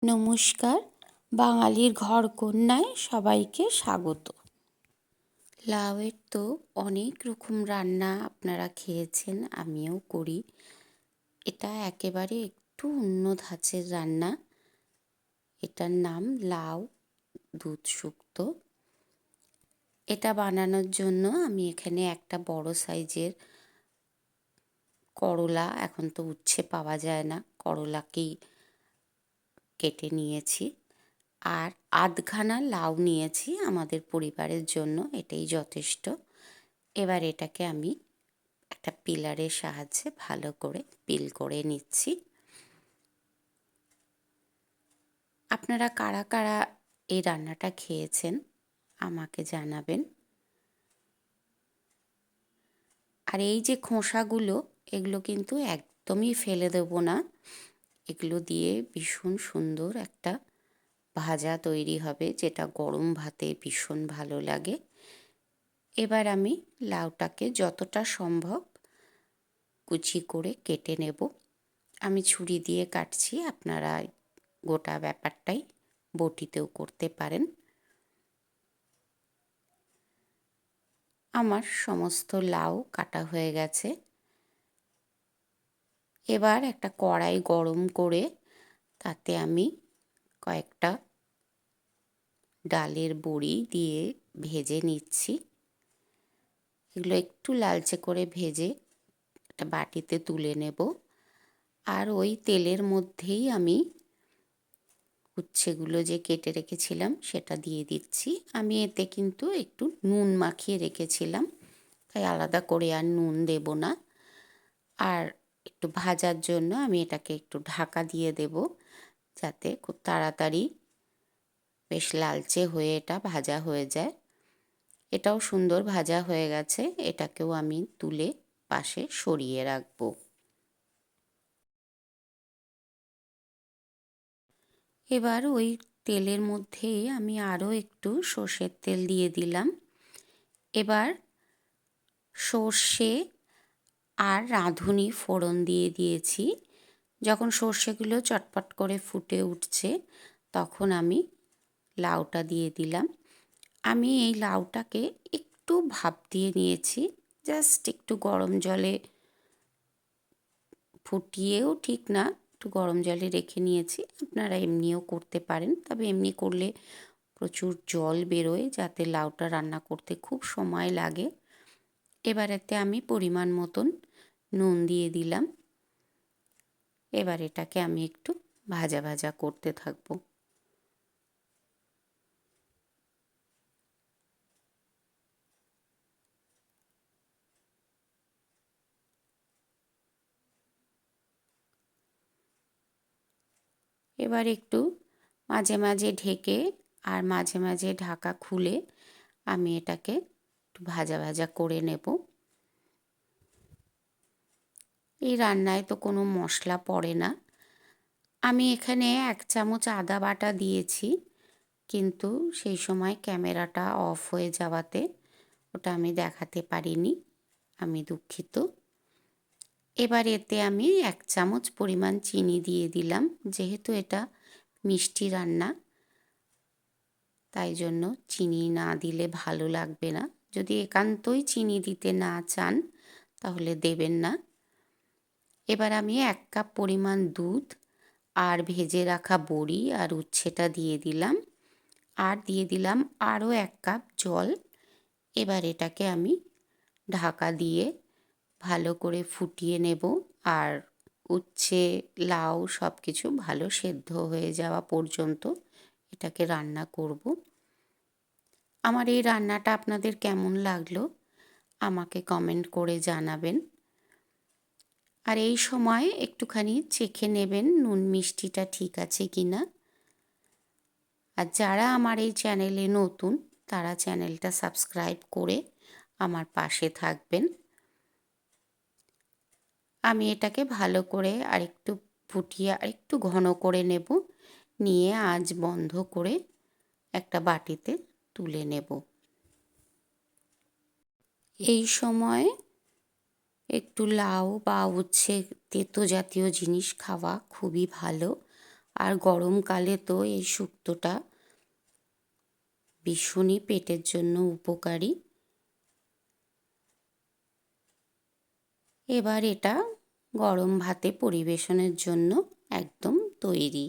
নমস্কার, বাঙালির ঘরকন্যায় সবাইকে স্বাগত। লাউয়ের তো অনেক রকম রান্না আপনারা খেয়েছেন, আমিও করি। এটা একেবারে একটু অন্য ধাঁচের রান্না। এটার নাম লাউ দুধ শুক্তো। এটা বানানোর জন্য আমি এখানে একটা বড় সাইজের করলা, এখন তো উচ্ছে পাওয়া যায় না, করলাকেই কেটে নিয়েছি। আর আধখানা লাউ নিয়েছি আমাদের পরিবারের জন্য, এটাই যথেষ্ট। এবার এটাকে আমি একটা পিলারের সাহায্যে ভালো করে পিল করে নিচ্ছি। আপনারা কারা কারা এই রান্নাটা খেয়েছেন আমাকে জানাবেন। আর এই যে খোসাগুলো, এগুলো কিন্তু একদমই ফেলে দেবো না। এগুলো দিয়ে ভীষণ সুন্দর একটা ভাজা তৈরি হবে, যেটা গরম ভাতে ভীষণ ভালো লাগে। এবার আমি লাউটাকে যতটা সম্ভব কুচি করে কেটে নেব। আমি ছুরি দিয়ে কাটছি, আপনারা গোটা ব্যাপারটাই বটিতেও করতে পারেন। আমার সমস্ত লাউ কাটা হয়ে গেছে। এবার একটা কড়াই গরম করে তাতে আমি কয়েকটা ডালের বড়ি দিয়ে ভেজে নিচ্ছি। এগুলো একটু লালচে করে ভেজে একটা বাটিতে তুলে নেব। আর ওই তেলের মধ্যেই আমি উচ্ছেগুলো যে কেটে রেখেছিলাম সেটা দিয়ে দিচ্ছি। আমি এতে কিন্তু একটু নুন মাখিয়ে রেখেছিলাম, তাই আলাদা করে আর নুন দেব না। আর একটু ভাজার জন্য আমি এটাকে একটু ঢাকা দিয়ে দেব, যাতে খুব তাড়াতাড়ি বেশ লালচে হয়ে এটা ভাজা হয়ে যায়। এটাও সুন্দর ভাজা হয়ে গেছে, এটাকেও আমি তুলে পাশে সরিয়ে রাখবো। এবার ওই তেলের মধ্যে আমি আরও একটু সর্ষের তেল দিয়ে দিলাম। এবার সর্ষে আর রাঁধুনি ফোড়ন দিয়ে দিয়েছি। যখন সর্ষেগুলো চটপট করে ফুটে উঠছে, তখন আমি লাউটা দিয়ে দিলাম। আমি এই লাউটাকে একটু ভাপ দিয়ে নিয়েছি, জাস্ট একটু গরম জলে ফুটিয়েও ঠিক না, একটু গরম জলে রেখে নিয়েছি। আপনারা এমনিও করতে পারেন, তবে এমনি করলে প্রচুর জল বেরোয়, যাতে লাউটা রান্না করতে খুব সময় লাগে। এবার এতে আমি পরিমাণ মতন নুন দিয়ে দিলাম। এবার এটাকে আমি একটু ভাজা ভাজা করতে থাকবো। এবার একটু মাঝে মাঝে ঢেকে আর মাঝে মাঝে ঢাকা খুলে আমি এটাকে একটু ভাজা ভাজা করে নেব। এই রান্নায় তো কোনো মশলা পড়ে না। আমি এখানে 1 চামচ আদা বাটা দিয়েছি, কিন্তু সেই সময় ক্যামেরাটা অফ হয়ে যাওয়াতে ওটা আমি দেখাতে পারিনি, আমি দুঃখিত। এবার এতে আমি 1 চামচ পরিমাণ চিনি দিয়ে দিলাম। যেহেতু এটা মিষ্টি রান্না, তাই জন্য চিনি না দিলে ভালো লাগবে না। যদি একান্তই চিনি দিতে না চান তাহলে দেবেন না। এবার আমি 1 কাপ পরিমাণ দুধ আর ভেজে রাখা বড়ি আর উচ্ছেটা দিয়ে দিলাম, আর দিয়ে দিলাম আরও 1 কাপ জল। এবার এটাকে আমি ঢাকা দিয়ে ভালো করে ফুটিয়ে নেব, আর উচ্ছে লাউ সব কিছু ভালো সেদ্ধ হয়ে যাওয়া পর্যন্ত এটাকে রান্না করব। আমার এই রান্নাটা আপনাদের কেমন লাগলো আমাকে কমেন্ট করে জানাবেন। আর এই সময় একটুখানি চেখে নেবেন নুন মিষ্টিটা ঠিক আছে কি না। আর যারা আমার এই চ্যানেলে নতুন, তারা চ্যানেলটা সাবস্ক্রাইব করে আমার পাশে থাকবেন। আমি এটাকে ভালো করে আরেকটু ফুটিয়ে আরেকটু ঘন করে নেব, নিয়ে আঁচ বন্ধ করে একটা বাটিতে তুলে নেব। এই সময় একটু লাউ বা উচ্ছে তেতো জাতীয় জিনিস খাওয়া খুবই ভালো। আর গরমকালে তো এই শুক্তোটা ভীষণই পেটের জন্য উপকারী। এবার এটা গরম ভাতে পরিবেশনের জন্য একদম তৈরি।